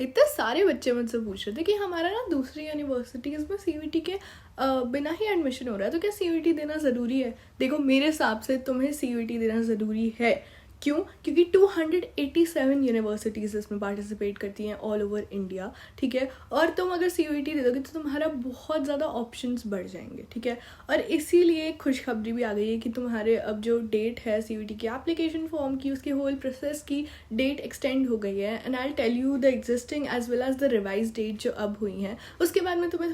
इतने सारे बच्चे मुझसे पूछ रहे थे कि हमारा ना दूसरी यूनिवर्सिटीज़ में सीयूईटी के बिना ही एडमिशन हो रहा है, तो क्या सीयूईटी देना ज़रूरी है? देखो, मेरे हिसाब से तुम्हें सीयूईटी देना ज़रूरी है। क्यों? क्योंकि 287 यूनिवर्सिटीज़ इसमें पार्टिसिपेट करती हैं ऑल ओवर इंडिया, ठीक है। और तुम अगर सीयूईटी दे दोगे तो तुम्हारा बहुत ज़्यादा ऑप्शंस बढ़ जाएंगे, ठीक है। और इसीलिए खुशखबरी भी आ गई है कि तुम्हारे अब जो डेट है सीयूईटी की एप्लीकेशन फॉर्म की, उसकी होल प्रोसेस की डेट एक्सटेंड हो गई है। And I tell you the existing as well as the revise date जो अब हुई हैं। उसके बाद मैं तुम्हें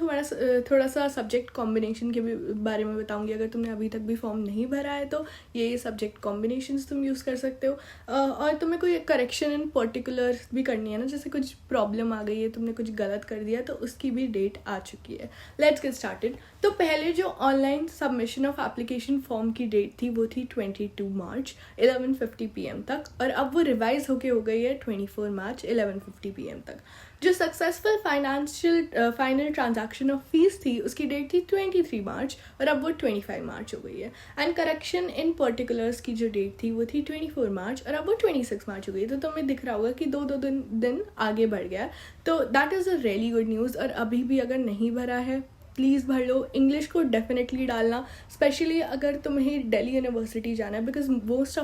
थोड़ा सा सब्जेक्ट कॉम्बिनेशन के भी बारे में बताऊंगी। अगर तुमने अभी तक भी फॉर्म नहीं भरा है तो ये सब्जेक्ट कॉम्बिनेशन तुम यूज़ कर सकते हो। और तुम्हें कोई करेक्शन इन पर्टिकुलर भी करनी है ना, जैसे कुछ प्रॉब्लम आ गई है, तुमने कुछ गलत कर दिया, तो उसकी भी डेट आ चुकी है। Let's get started. तो पहले जो online submission of application form की डेट थी वो थी 22 मार्च 11:50 PM तक, और अब वो रिवाइज होके हो गई है 24 मार्च 11:50 PM तक। जो successful final transaction of fees थी उसकी डेट थी 23 मार्च, और अब वो 25 मार्च हो गई है। एंड करेक्शन इन पर्टिकुलर्स की जो डेट थी वो थी 24 मार्च, और अब वो 26 मार्च हो गई है। तो तुम्हें दिख रहा होगा कि दो दिन आगे बढ़ गया। तो that is a really good news. और अभी भी अगर नहीं भरा है प्लीज़ भर लो। इंग्लिश को डेफिनेटली डालना, स्पेशली अगर तुम्हें दिल्ली यूनिवर्सिटी जाना है, because most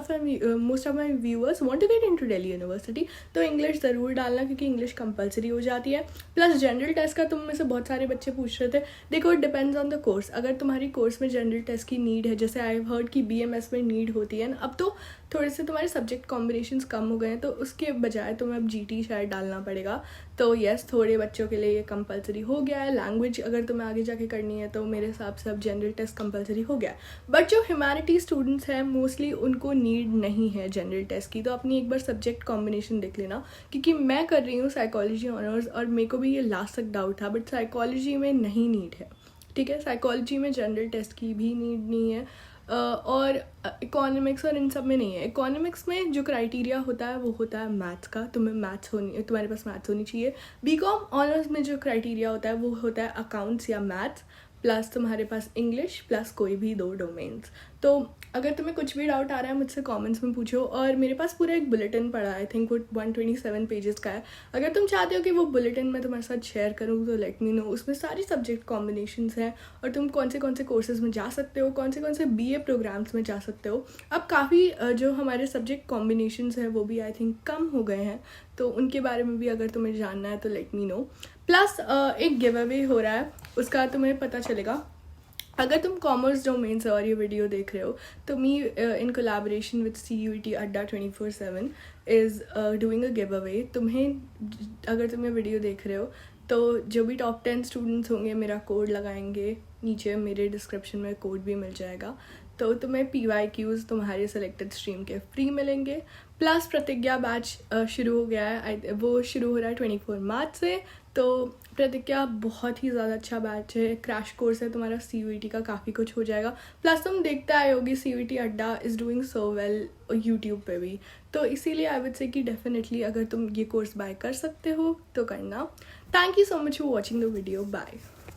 of my viewers want to get into Delhi University. तो इंग्लिश ज़रूर डालना, क्योंकि इंग्लिश कंपलसरी हो जाती है। प्लस जनरल टेस्ट का तुम में से बहुत सारे बच्चे पूछ रहे थे। देखो, it depends on the course. अगर तुम्हारी कोर्स में जनरल टेस्ट की नीड है, जैसे आई हैव हर्ड कि BMS में नीड होती है, अब तो थोड़े से तुम्हारे सब्जेक्ट कॉम्बिनेशंस कम हो गए हैं, तो उसके बजाय तुम्हें अब GT शायद डालना पड़ेगा। तो यस, थोड़े बच्चों के लिए ये कंपलसरी हो गया है। लैंग्वेज अगर तुम्हें आगे जाके करनी है तो मेरे हिसाब से अब जनरल टेस्ट कंपलसरी हो गया है। बट जो ह्यूमैनिटी स्टूडेंट्स हैं मोस्टली उनको नीड नहीं है जनरल टेस्ट की। तो अपनी एक बार सब्जेक्ट कॉम्बिनेशन देख लेना, क्योंकि मैं कर रही हूँ साइकोलॉजी ऑनर्स, और मेरे को भी ये लास्ट तक डाउट था, बट साइकोलॉजी में नहीं नीड है, ठीक है। साइकोलॉजी में जनरल टेस्ट की भी नीड नहीं है, और इकोनॉमिक्स और इन सब में नहीं है। इकोनॉमिक्स में जो क्राइटेरिया होता है वो होता है मैथ्स का। तुम्हारे पास मैथ्स होनी चाहिए। BCom ऑनर्स में जो क्राइटेरिया होता है वो होता है अकाउंट्स या मैथ्स, प्लस तुम्हारे पास इंग्लिश, प्लस कोई भी 2 डोमेन्स। तो अगर तुम्हें कुछ भी डाउट आ रहा है मुझसे कमेंट्स में पूछो। और मेरे पास पूरा एक बुलेटिन पड़ा है, आई थिंक वो 127 पेजेस का है। अगर तुम चाहते हो कि वो बुलेटिन मैं तुम्हारे साथ शेयर करूँ तो लेट मी नो। उसमें सारी सब्जेक्ट कॉम्बिनेशंस हैं, और तुम कौन से कोर्सेज में जा सकते हो, कौन से BA प्रोग्राम्स में जा सकते हो। अब काफ़ी जो हमारे सब्जेक्ट कॉम्बिनेशंस हैं वो भी आई थिंक कम हो गए हैं, तो उनके बारे में भी अगर तुम्हें जानना है तो लेट मी नो। प्लस एक गिव अवे हो रहा है, उसका तुम्हें पता चलेगा अगर तुम कॉमर्स डोमेन से और ये वीडियो देख रहे हो। तो मी इन कोलैबोरेशन विद CUET अड्डा 24/7 is doing a give away. अगर तुम ये वीडियो देख रहे हो तो जो भी टॉप 10 स्टूडेंट्स होंगे मेरा कोड लगाएंगे, नीचे मेरे डिस्क्रिप्शन में कोड भी मिल जाएगा। तो तुम्हें PYQs तुम्हारे सेलेक्टेड स्ट्रीम के फ्री मिलेंगे। प्लस प्रतिज्ञा बैच शुरू हो गया है, वो शुरू हो रहा है 24 मार्च से। तो प्रतिज्ञा बहुत ही ज़्यादा अच्छा बैच है, क्रैश कोर्स है तुम्हारा CUET का, काफ़ी कुछ हो जाएगा। प्लस तुम देखते आए होगी CUET अड्डा is doing so well YouTube पे भी। तो इसीलिए आई वुड से कि डेफिनेटली अगर तुम ये कोर्स बाय कर सकते हो तो करना। Thank you so much for watching the video. Bye.